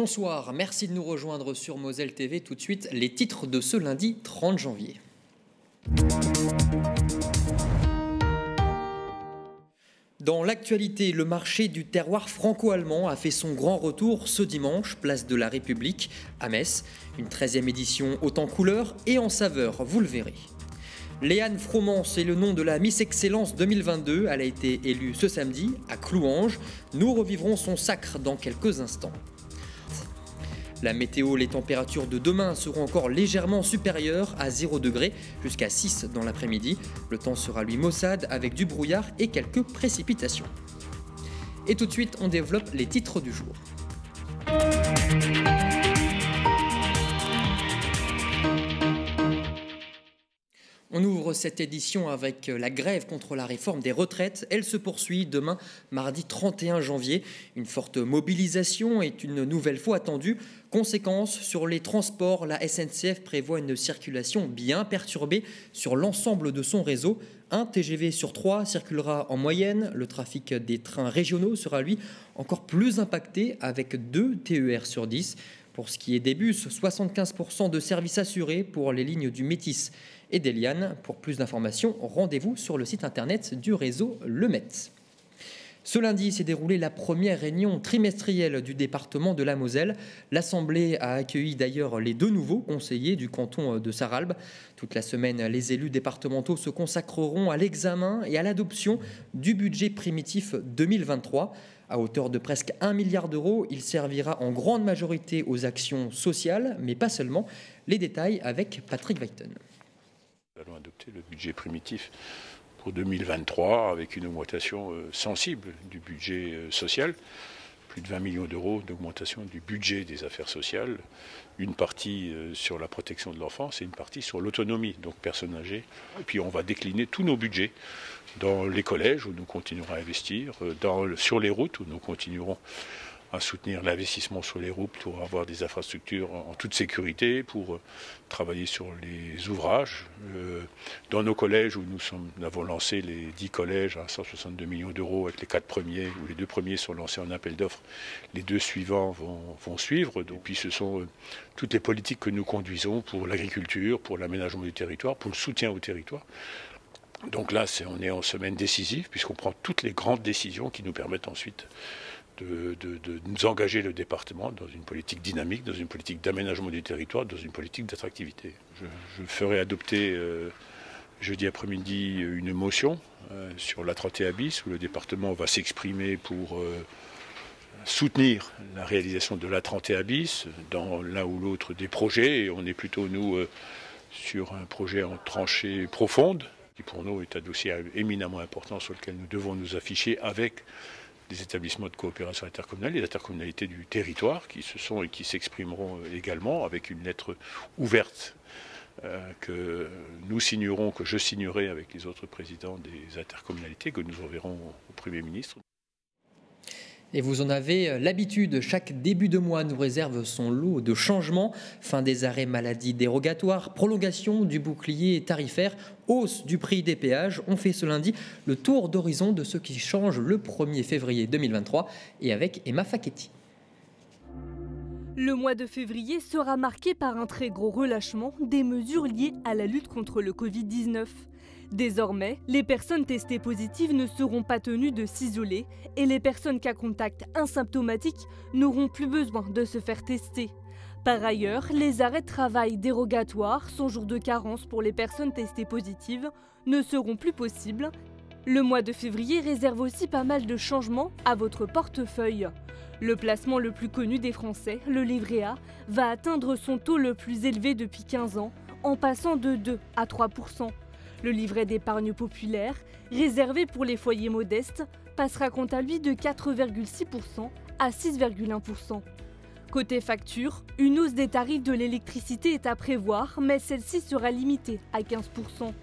Bonsoir, merci de nous rejoindre sur Moselle TV. Tout de suite, les titres de ce lundi 30 janvier. Dans l'actualité, le marché du terroir franco-allemand a fait son grand retour ce dimanche, place de la République, à Metz. Une 13e édition haute en couleurs et en saveurs, vous le verrez. Léane Fromance est le nom de la Miss Excellence 2022. Elle a été élue ce samedi à Clouange. Nous revivrons son sacre dans quelques instants. La météo, les températures de demain seront encore légèrement supérieures à 0 degré jusqu'à 6 dans l'après-midi. Le temps sera lui maussade avec du brouillard et quelques précipitations. Et tout de suite, on développe les titres du jour. On ouvre cette édition avec la grève contre la réforme des retraites. Elle se poursuit demain, mardi 31 janvier. Une forte mobilisation est une nouvelle fois attendue. Conséquence, sur les transports, la SNCF prévoit une circulation bien perturbée sur l'ensemble de son réseau. Un TGV sur 3 circulera en moyenne. Le trafic des trains régionaux sera, lui, encore plus impacté avec 2 TER sur 10. Pour ce qui est des bus, 75% de services assurés pour les lignes du Métis et d'Eliane. Pour plus d'informations, rendez-vous sur le site internet du réseau Le Metz. Ce lundi s'est déroulée la première réunion trimestrielle du département de la Moselle. L'Assemblée a accueilli d'ailleurs les 2 nouveaux conseillers du canton de Sarralbe. Toute la semaine, les élus départementaux se consacreront à l'examen et à l'adoption du budget primitif 2023. À hauteur de presque 1 milliard d'euros, il servira en grande majorité aux actions sociales, mais pas seulement. Les détails avec Patrick Weiten. Nous allons adopter le budget primitif pour 2023 avec une augmentation sensible du budget social. Plus de 20 millions d'euros d'augmentation du budget des affaires sociales. Une partie sur la protection de l'enfance et une partie sur l'autonomie, donc personnes âgées. Et puis on va décliner tous nos budgets dans les collèges où nous continuerons à investir, sur les routes où nous continuerons à soutenir l'investissement sur les routes pour avoir des infrastructures en toute sécurité, pour travailler sur les ouvrages. Dans nos collèges où nous avons lancé les 10 collèges à 162 millions d'euros avec les 4 premiers, où les 2 premiers sont lancés en appel d'offres, les 2 suivants vont suivre. Et puis ce sont toutes les politiques que nous conduisons pour l'agriculture, pour l'aménagement du territoire, pour le soutien au territoire. Donc là, on est en semaine décisive puisqu'on prend toutes les grandes décisions qui nous permettent ensuite de nous engager le département dans une politique dynamique, dans une politique d'aménagement du territoire, dans une politique d'attractivité. Je ferai adopter jeudi après-midi une motion sur la 31 bis où le département va s'exprimer pour soutenir la réalisation de la 31 bis dans l'un ou l'autre des projets. Et on est plutôt, nous, sur un projet en tranchée profonde qui pour nous est un dossier éminemment important sur lequel nous devons nous afficher avec des établissements de coopération intercommunale, les intercommunalités du territoire qui se sont et qui s'exprimeront également avec une lettre ouverte que nous signerons, que je signerai avec les autres présidents des intercommunalités, que nous enverrons au Premier ministre. Et vous en avez l'habitude, chaque début de mois nous réserve son lot de changements. Fin des arrêts maladie dérogatoires, prolongation du bouclier tarifaire, hausse du prix des péages. On fait ce lundi le tour d'horizon de ce qui change le 1er février 2023 et avec Emma Facchetti. Le mois de février sera marqué par un très gros relâchement des mesures liées à la lutte contre le Covid-19. Désormais, les personnes testées positives ne seront pas tenues de s'isoler et les personnes cas contact asymptomatiques n'auront plus besoin de se faire tester. Par ailleurs, les arrêts de travail dérogatoires, sans jour de carence pour les personnes testées positives, ne seront plus possibles. Le mois de février réserve aussi pas mal de changements à votre portefeuille. Le placement le plus connu des Français, le livret A, va atteindre son taux le plus élevé depuis 15 ans, en passant de 2 à 3%. Le livret d'épargne populaire, réservé pour les foyers modestes, passera quant à lui de 4,6% à 6,1%. Côté facture, une hausse des tarifs de l'électricité est à prévoir, mais celle-ci sera limitée à 15%.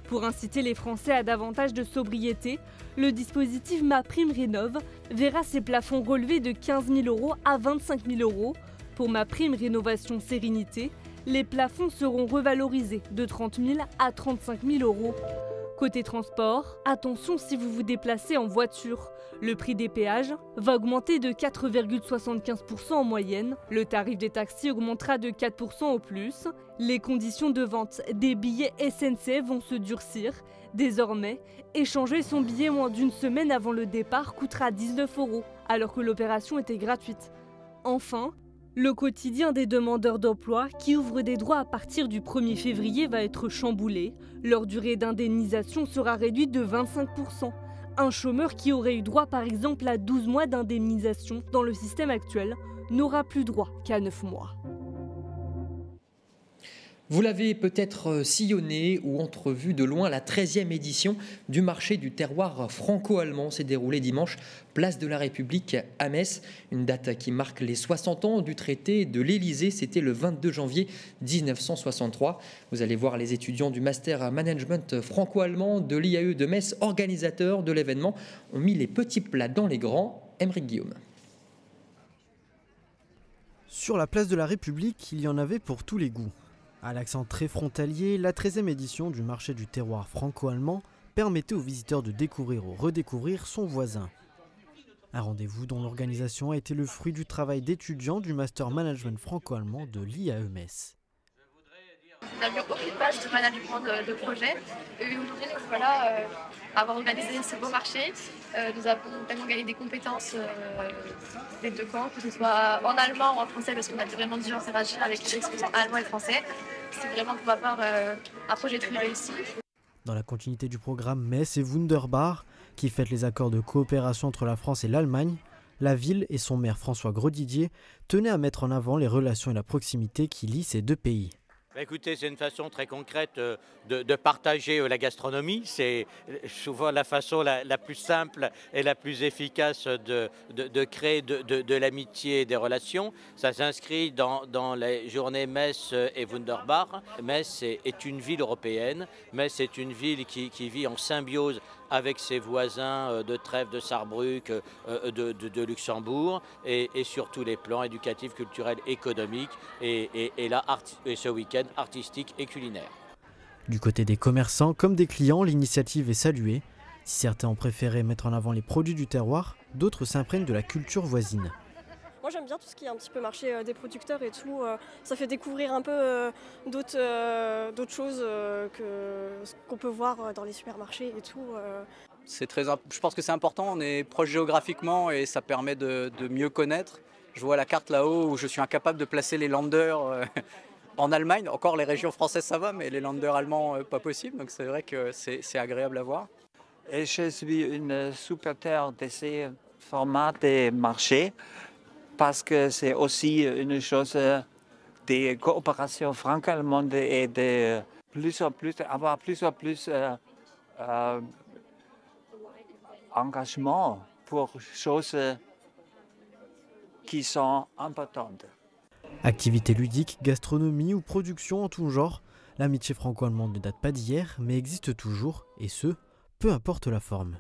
Pour inciter les Français à davantage de sobriété, le dispositif MaPrimeRénov' verra ses plafonds relevés de 15 000 € à 25 000 €. Pour MaPrimeRénovation Sérénité, les plafonds seront revalorisés de 30 000 à 35 000 €. Côté transport, attention si vous vous déplacez en voiture. Le prix des péages va augmenter de 4,75% en moyenne. Le tarif des taxis augmentera de 4% au plus. Les conditions de vente des billets SNCF vont se durcir. Désormais, échanger son billet moins d'une semaine avant le départ coûtera 19 €, alors que l'opération était gratuite. Enfin, le quotidien des demandeurs d'emploi qui ouvrent des droits à partir du 1er février va être chamboulé. Leur durée d'indemnisation sera réduite de 25%. Un chômeur qui aurait eu droit par exemple à 12 mois d'indemnisation dans le système actuel n'aura plus droit qu'à 9 mois. Vous l'avez peut-être sillonné ou entrevu de loin, la 13e édition du marché du terroir franco-allemand s'est déroulée dimanche, place de la République à Metz. Une date qui marque les 60 ans du traité de l'Élysée, c'était le 22 janvier 1963. Vous allez voir les étudiants du Master Management franco-allemand de l'IAE de Metz, organisateurs de l'événement, ont mis les petits plats dans les grands. Aymeric Guillaume. Sur la place de la République, il y en avait pour tous les goûts. À l'accent très frontalier, la 13e édition du marché du terroir franco-allemand permettait aux visiteurs de découvrir ou redécouvrir son voisin. Un rendez-vous dont l'organisation a été le fruit du travail d'étudiants du Master Management franco-allemand de l'IAE Metz. Nous n'avions aucune base de management de projet. Et aujourd'hui, voilà, avoir organisé ce beau marché, nous avons vraiment gagné des compétences des deux camps, que ce soit en allemand ou en français, parce qu'on a vraiment dû interagir avec les exposants allemands et français. C'est vraiment pour ma part un projet très réussi. Dans la continuité du programme Metz et Wunderbar, qui fête les accords de coopération entre la France et l'Allemagne, la ville et son maire François Grosdidier tenaient à mettre en avant les relations et la proximité qui lient ces deux pays. Écoutez, c'est une façon très concrète de partager la gastronomie. C'est souvent la façon la plus simple et la plus efficace de créer de l'amitié et des relations. Ça s'inscrit dans les journées Metz et Wunderbar. Metz est une ville européenne. Metz est une ville qui vit en symbiose avec ses voisins de Trèves, de Sarrebruck, de Luxembourg, et sur tous les plans éducatifs, culturels, économiques, et ce week-end artistique et culinaire. Du côté des commerçants comme des clients, l'initiative est saluée. Si certains ont préféré mettre en avant les produits du terroir, d'autres s'imprègnent de la culture voisine. Moi j'aime bien tout ce qui est un petit peu marché des producteurs et tout. Ça fait découvrir un peu d'autres choses qu'on peut voir dans les supermarchés et tout. Je pense que c'est important, on est proche géographiquement et ça permet de mieux connaître. Je vois la carte là-haut où je suis incapable de placer les Länder en Allemagne. Encore les régions françaises ça va, mais les Länder allemands pas possible. Donc c'est vrai que c'est agréable à voir. Et je suis une supporter de ces formats de marché, parce que c'est aussi une chose de coopération franco-allemande et de avoir plus en plus engagement pour choses qui sont importantes. Activités ludiques, gastronomie ou production en tout genre, l'amitié franco-allemande ne date pas d'hier, mais existe toujours, et ce, peu importe la forme.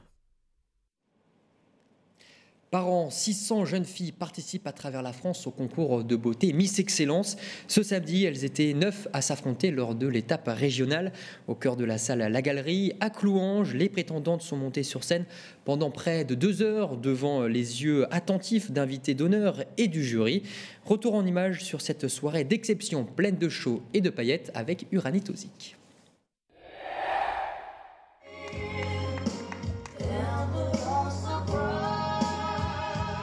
Par an, 600 jeunes filles participent à travers la France au concours de beauté Miss Excellence. Ce samedi, elles étaient 9 à s'affronter lors de l'étape régionale. Au cœur de la salle La Galerie, à Clouanges, les prétendantes sont montées sur scène pendant près de 2 heures devant les yeux attentifs d'invités d'honneur et du jury. Retour en images sur cette soirée d'exception pleine de show et de paillettes avec Uranie Tozic.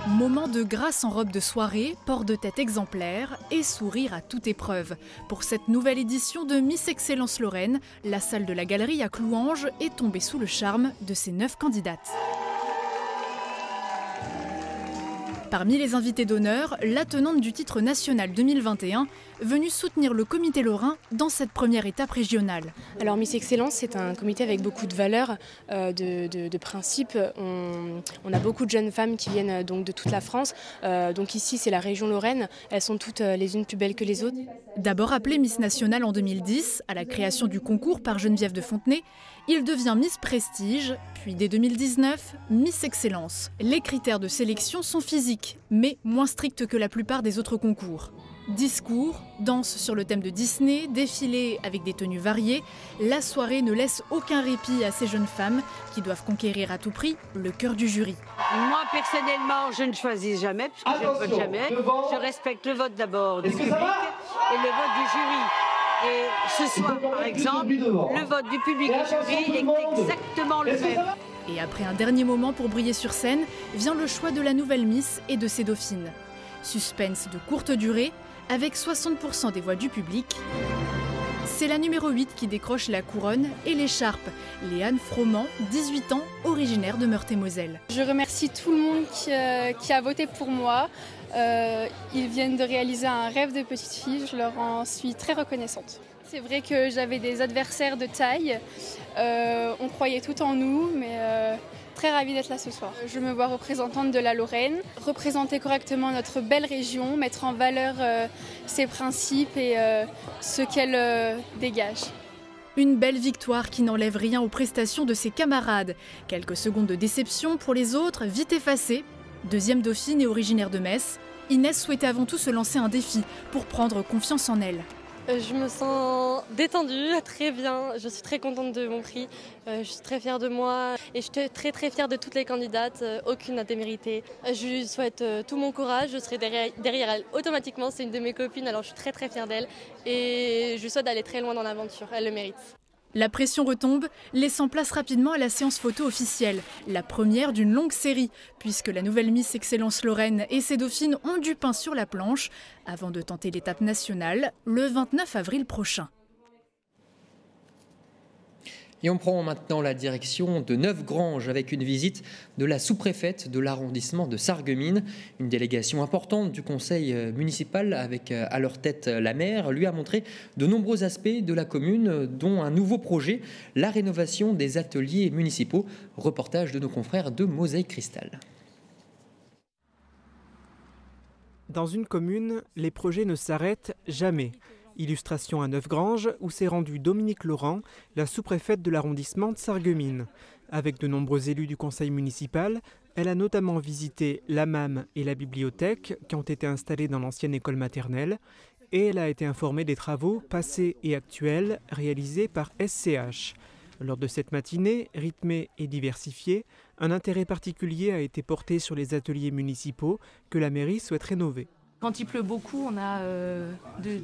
Moment de grâce en robe de soirée, port de tête exemplaire et sourire à toute épreuve. Pour cette nouvelle édition de Miss Excellence Lorraine, la salle de la Galerie à Clouanges est tombée sous le charme de ces 9 candidates. Parmi les invités d'honneur, la tenante du titre national 2021, venue soutenir le comité lorrain dans cette première étape régionale. Alors Miss Excellence, c'est un comité avec beaucoup de valeurs, de principes. On a beaucoup de jeunes femmes qui viennent donc de toute la France. Donc ici, c'est la région Lorraine. Elles sont toutes les unes plus belles que les autres. D'abord appelé Miss Nationale en 2010, à la création du concours par Geneviève de Fontenay, il devient Miss Prestige, puis dès 2019, Miss Excellence. Les critères de sélection sont physiques, mais moins stricts que la plupart des autres concours. Discours, danse sur le thème de Disney, défilé avec des tenues variées, la soirée ne laisse aucun répit à ces jeunes femmes qui doivent conquérir à tout prix le cœur du jury. Moi personnellement, je ne choisis jamais, puisque je ne vote jamais. Je respecte le vote d'abord du public et le vote du jury. Et ce soir, par exemple, le vote du public et du jury est exactement le même. Et après un dernier moment pour briller sur scène, vient le choix de la nouvelle Miss et de ses dauphines. Suspense de courte durée, avec 60% des voix du public. C'est la numéro 8 qui décroche la couronne et l'écharpe, Léane Froment, 18 ans, originaire de Meurthe-et-Moselle. Je remercie tout le monde qui a voté pour moi. Ils viennent de réaliser un rêve de petite fille, je leur en suis très reconnaissante. C'est vrai que j'avais des adversaires de taille, on croyait tout en nous, mais très ravie d'être là ce soir. Je me vois représentante de la Lorraine, représenter correctement notre belle région, mettre en valeur ses principes et ce qu'elle dégage. Une belle victoire qui n'enlève rien aux prestations de ses camarades. Quelques secondes de déception pour les autres, vite effacées. Deuxième dauphine et originaire de Metz, Inès souhaitait avant tout se lancer un défi pour prendre confiance en elle. Je me sens détendue, très bien, je suis très contente de mon prix, je suis très fière de moi et je suis très fière de toutes les candidates, aucune n'a démérité. Je lui souhaite tout mon courage, je serai derrière elle automatiquement, c'est une de mes copines alors je suis très fière d'elle et je lui souhaite d'aller très loin dans l'aventure, elle le mérite. La pression retombe, laissant place rapidement à la séance photo officielle, la première d'une longue série, puisque la nouvelle Miss Excellence Lorraine et ses dauphines ont du pain sur la planche, avant de tenter l'étape nationale le 29 avril prochain. Et on prend maintenant la direction de Neufgrange avec une visite de la sous-préfète de l'arrondissement de Sarreguemines. Une délégation importante du conseil municipal avec à leur tête la maire lui a montré de nombreux aspects de la commune, dont un nouveau projet, la rénovation des ateliers municipaux. Reportage de nos confrères de Mosaïque Cristal. Dans une commune, les projets ne s'arrêtent jamais. Illustration à Neufgrange, où s'est rendue Dominique Laurent, la sous-préfète de l'arrondissement de Sarreguemines. Avec de nombreux élus du conseil municipal, elle a notamment visité la MAM et la bibliothèque qui ont été installées dans l'ancienne école maternelle, et elle a été informée des travaux passés et actuels réalisés par SCH. Lors de cette matinée, rythmée et diversifiée, un intérêt particulier a été porté sur les ateliers municipaux que la mairie souhaite rénover. Quand il pleut beaucoup, on a de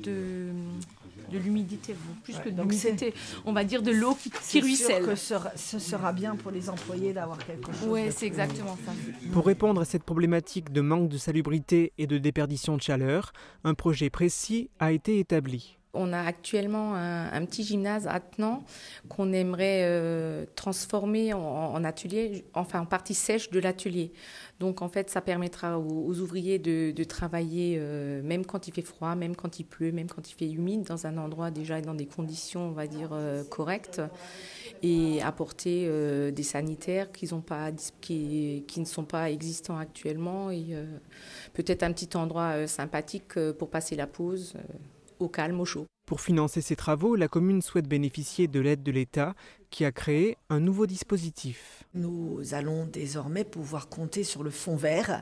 l'humidité, plus que de l'humidité, on va dire de l'eau qui ruisselle. C'est sûr que ce sera bien pour les employés d'avoir quelque chose. Oui, c'est exactement ça. Pour répondre à cette problématique de manque de salubrité et de déperdition de chaleur, un projet précis a été établi. On a actuellement un petit gymnase attenant qu'on aimerait transformer en atelier, enfin en partie sèche de l'atelier. Donc en fait, ça permettra aux ouvriers de travailler même quand il fait froid, même quand il pleut, même quand il fait humide, dans un endroit déjà dans des conditions, on va dire, correctes, et apporter des sanitaires qui ne sont pas existants actuellement, et peut-être un petit endroit sympathique pour passer la pause. Au calme, au chaud. Pour financer ces travaux, la commune souhaite bénéficier de l'aide de l'État qui a créé un nouveau dispositif. Nous allons désormais pouvoir compter sur le fonds vert,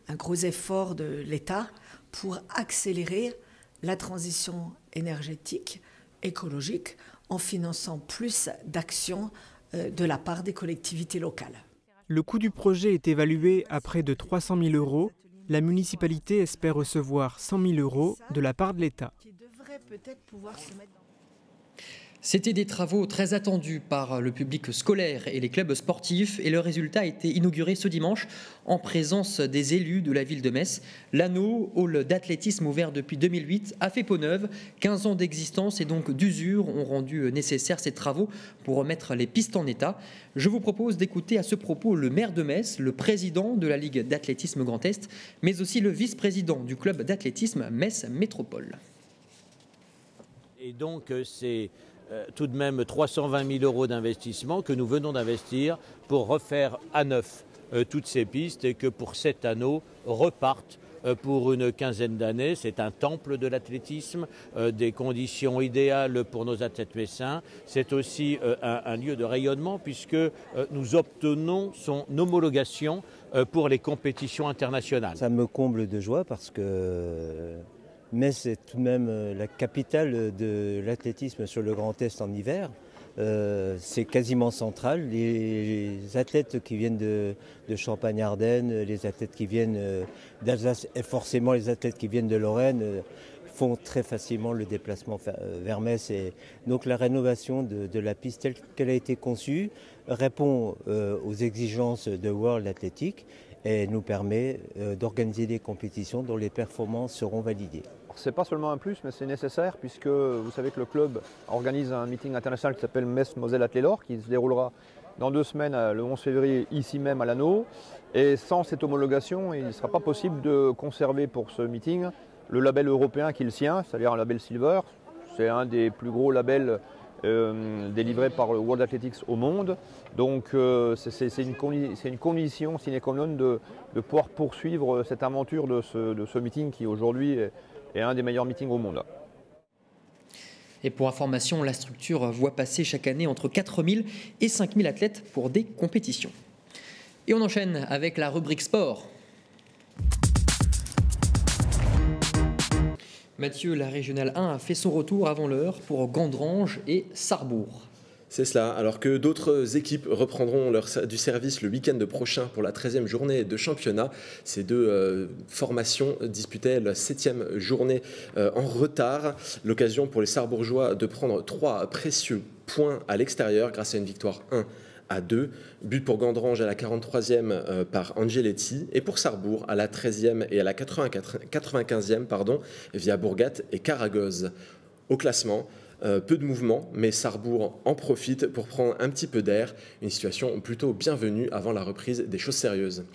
un gros effort de l'État pour accélérer la transition énergétique, écologique, en finançant plus d'actions de la part des collectivités locales. Le coût du projet est évalué à près de 300 000 €. La municipalité espère recevoir 100 000 € de la part de l'État. C'était des travaux très attendus par le public scolaire et les clubs sportifs, et le résultat a été inauguré ce dimanche en présence des élus de la ville de Metz. L'Anneau, hall d'athlétisme ouvert depuis 2008, a fait peau neuve. 15 ans d'existence et donc d'usure ont rendu nécessaires ces travaux pour remettre les pistes en état. Je vous propose d'écouter à ce propos le maire de Metz, le président de la Ligue d'athlétisme Grand Est, mais aussi le vice-président du club d'athlétisme Metz Métropole. Et donc c'est tout de même 320 000 € d'investissement que nous venons d'investir pour refaire à neuf toutes ces pistes, et que pour cet anneau repartent pour une quinzaine d'années. C'est un temple de l'athlétisme, des conditions idéales pour nos athlètes messins. C'est aussi un lieu de rayonnement puisque nous obtenons son homologation pour les compétitions internationales. Ça me comble de joie parce que Metz est tout de même la capitale de l'athlétisme sur le Grand Est en hiver. C'est quasiment central. Les athlètes qui viennent de Champagne-Ardenne, les athlètes qui viennent d'Alsace et forcément les athlètes qui viennent de Lorraine font très facilement le déplacement vers Metz. Et donc la rénovation de la piste telle qu'elle a été conçue répond aux exigences de World Athletics et nous permet d'organiser des compétitions dont les performances seront validées. Ce n'est pas seulement un plus, mais c'est nécessaire puisque vous savez que le club organise un meeting international qui s'appelle Metz-Moselle Athlé-Lor qui se déroulera dans 2 semaines, le 11 février, ici même à l'Anneau. Et sans cette homologation, il ne sera pas possible de conserver pour ce meeting le label européen qui est le sien, c'est-à-dire un label Silver. C'est un des plus gros labels délivrés par le World Athletics au monde. Donc c'est une condition sine qua non de pouvoir poursuivre cette aventure de ce meeting qui aujourd'hui est un des meilleurs meetings au monde. Et pour information, la structure voit passer chaque année entre 4000 et 5000 athlètes pour des compétitions. Et on enchaîne avec la rubrique sport. Mathieu, la Régionale 1 a fait son retour avant l'heure pour Gandrange et Sarrebourg. C'est cela, alors que d'autres équipes reprendront du service le week-end prochain pour la 13e journée de championnat. Ces 2 formations disputaient la 7e journée en retard. L'occasion pour les Sarrebourgeois de prendre 3 précieux points à l'extérieur grâce à une victoire 1-2. But pour Gandrange à la 43e par Angeletti et pour Sarrebourg à la 13e et à la 95e via Bourgat et Karagoz. Au classement, peu de mouvement, mais Sarrebourg en profite pour prendre un petit peu d'air. Une situation plutôt bienvenue avant la reprise des choses sérieuses.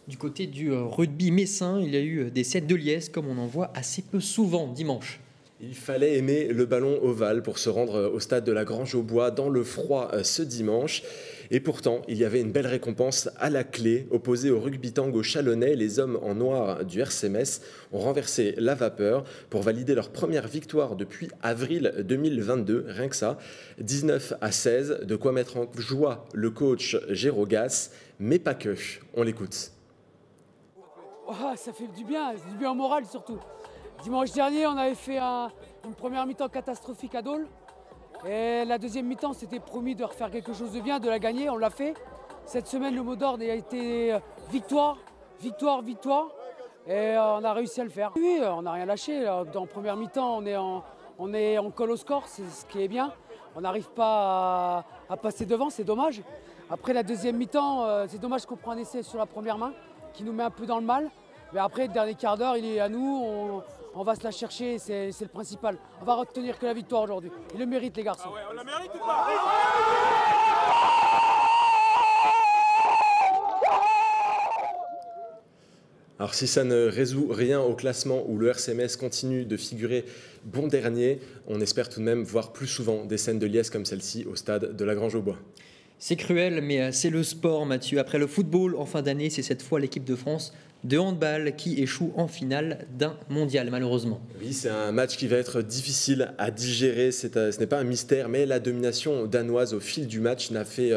Du côté du rugby messin, il y a eu des scènes de liesse comme on en voit assez peu souvent dimanche. Il fallait aimer le ballon ovale pour se rendre au stade de la Grange-aux-Bois dans le froid ce dimanche. Et pourtant, il y avait une belle récompense à la clé. Opposés au rugby tango chalonnais, les hommes en noir du RC Metz ont renversé la vapeur pour valider leur première victoire depuis avril 2022. Rien que ça, 19-16, de quoi mettre en joie le coach Géraud Gas, mais pas que. On l'écoute. Oh, ça fait du bien au moral surtout. Dimanche dernier, on avait fait une première mi-temps catastrophique à Dole. Et la deuxième mi-temps, c'était promis de refaire quelque chose de bien, de la gagner, on l'a fait. Cette semaine, le mot d'ordre a été victoire, victoire, victoire. Et on a réussi à le faire. Oui, on n'a rien lâché. En première mi-temps, on colle au score, c'est ce qui est bien. On n'arrive pas à passer devant, c'est dommage. Après la deuxième mi-temps, c'est dommage qu'on prenne un essai sur la première main, qui nous met un peu dans le mal. Mais après, le dernier quart d'heure, il est à nous. On va se la chercher, c'est le principal. On va retenir que la victoire aujourd'hui. Ils le méritent, les garçons. Ah ouais, on la mérite ou pas ? Alors si ça ne résout rien au classement où le RC Metz continue de figurer bon dernier, on espère tout de même voir plus souvent des scènes de liesse comme celle-ci au stade de la Grange-aux-Bois. C'est cruel, mais c'est le sport, Mathieu. Après le football, en fin d'année, c'est cette fois l'équipe de France de handball qui échoue en finale d'un mondial, malheureusement. Oui, c'est un match qui va être difficile à digérer. Ce n'est pas un mystère, mais la domination danoise au fil du match n'a fait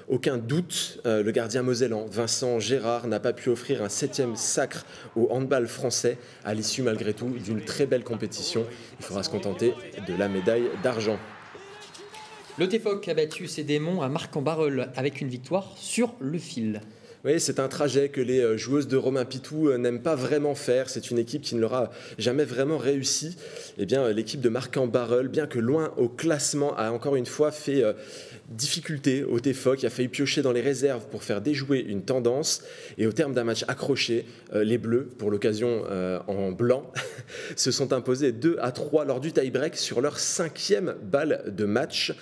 aucun doute. Le gardien mosellan, Vincent Gérard, n'a pas pu offrir un 7e sacre au handball français à l'issue, malgré tout, d'une très belle compétition. Il faudra se contenter de la médaille d'argent. Le TFOC a battu ses démons à Marc-en-Barœul avec une victoire sur le fil. Oui, c'est un trajet que les joueuses de Romain Pitou n'aiment pas vraiment faire. C'est une équipe qui ne leur a jamais vraiment réussi. Eh bien, l'équipe de Marc-en-Barœul, bien que loin au classement, a encore une fois fait difficulté au TFOC. Il a failli piocher dans les réserves pour faire déjouer une tendance. Et au terme d'un match accroché, les Bleus, pour l'occasion en blanc, se sont imposés 2-3 lors du tie-break sur leur 5e balle de match.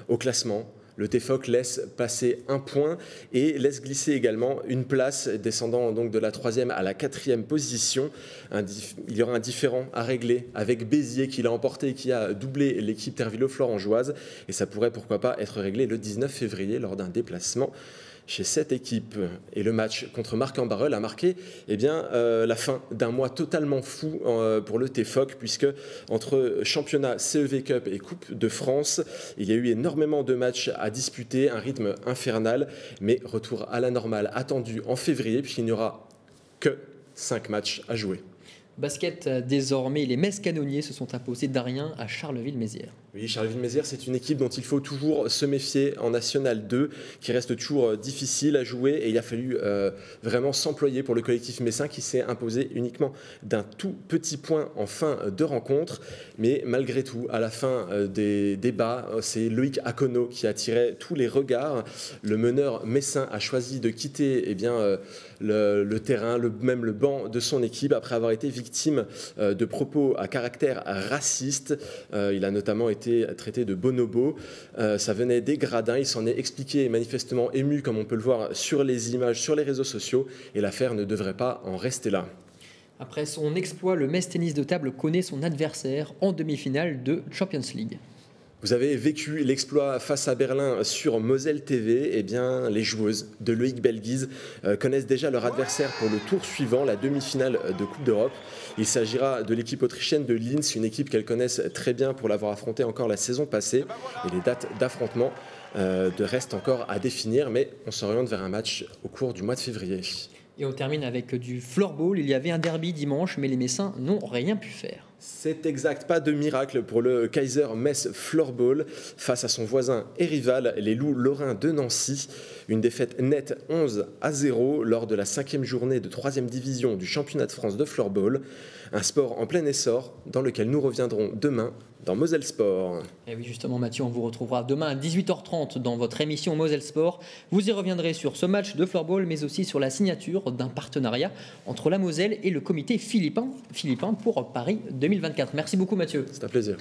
Au classement, le TFOC laisse passer un point et laisse glisser également une place, descendant donc de la 3e à la 4e position. Il y aura un différend à régler avec Béziers qui l'a emporté et qui a doublé l'équipe Tervillo-Florangeoise. Et ça pourrait pourquoi pas être réglé le 19 février lors d'un déplacement chez cette équipe. Et le match contre Marc-en-Barœul a marqué la fin d'un mois totalement fou pour le TFOC, puisque entre championnat, CEV Cup et Coupe de France, il y a eu énormément de matchs à disputer, un rythme infernal, mais retour à la normale attendu en février, puisqu'il n'y aura que 5 matchs à jouer. Basket, désormais, les Metz Canonniers se sont imposés d'1 à Charleville-Mézières. Oui, Charleville-Mézières, c'est une équipe dont il faut toujours se méfier en National 2, qui reste toujours difficile à jouer. Et il a fallu vraiment s'employer pour le collectif messin qui s'est imposé uniquement d'un tout petit point en fin de rencontre. Mais malgré tout, à la fin des débats, c'est Loïc Akono qui attirait tous les regards. Le meneur messin a choisi de quitter le terrain, même le banc de son équipe, après avoir été victime de propos à caractère raciste. Il a notamment été traité de bonobo. Ça venait des gradins. Il s'en est expliqué manifestement ému, comme on peut le voir sur les images, sur les réseaux sociaux. Et l'affaire ne devrait pas en rester là. Après son exploit, le Metz Tennis de table connaît son adversaire en demi-finale de Champions League. Vous avez vécu l'exploit face à Berlin sur Moselle TV. Eh bien, les joueuses de Loïc Belguise connaissent déjà leur adversaire pour le tour suivant, la demi-finale de Coupe d'Europe. Il s'agira de l'équipe autrichienne de Linz, une équipe qu'elles connaissent très bien pour l'avoir affrontée encore la saison passée. Et les dates d'affrontement restent encore à définir, mais on s'oriente vers un match au cours du mois de février. Et on termine avec du floorball. Il y avait un derby dimanche, mais les Messins n'ont rien pu faire. C'est exact, pas de miracle pour le Kaiser Metz Floorball face à son voisin et rival, les Loups Lorrains de Nancy. Une défaite nette 11-0 lors de la 5e journée de 3e division du championnat de France de floorball. Un sport en plein essor dans lequel nous reviendrons demain dans Moselle Sport. Et oui, justement, Mathieu, on vous retrouvera demain à 18h30 dans votre émission Moselle Sport. Vous y reviendrez sur ce match de floorball, mais aussi sur la signature d'un partenariat entre la Moselle et le comité philippin pour Paris 2024. Merci beaucoup, Mathieu. C'est un plaisir.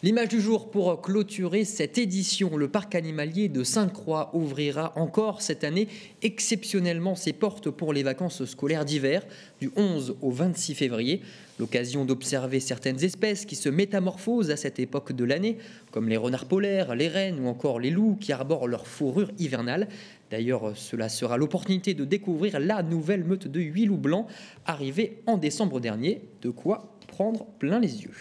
L'image du jour pour clôturer cette édition. Le parc animalier de Sainte-Croix ouvrira encore cette année exceptionnellement ses portes pour les vacances scolaires d'hiver du 11 au 26 février. L'occasion d'observer certaines espèces qui se métamorphosent à cette époque de l'année, comme les renards polaires, les rennes ou encore les loups qui arborent leur fourrure hivernale. D'ailleurs, cela sera l'opportunité de découvrir la nouvelle meute de 8 loups blancs arrivée en décembre dernier. De quoi prendre plein les yeux.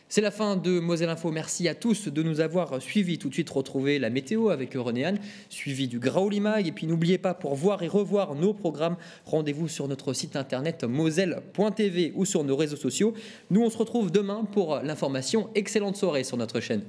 C'est la fin de Moselle Info. Merci à tous de nous avoir suivis. Tout de suite, retrouver la météo avec René Anne, suivi du Graouli Mag. Et puis n'oubliez pas, pour voir et revoir nos programmes, rendez-vous sur notre site internet moselle.tv ou sur nos réseaux sociaux. Nous, on se retrouve demain pour l'information. Excellente soirée sur notre chaîne.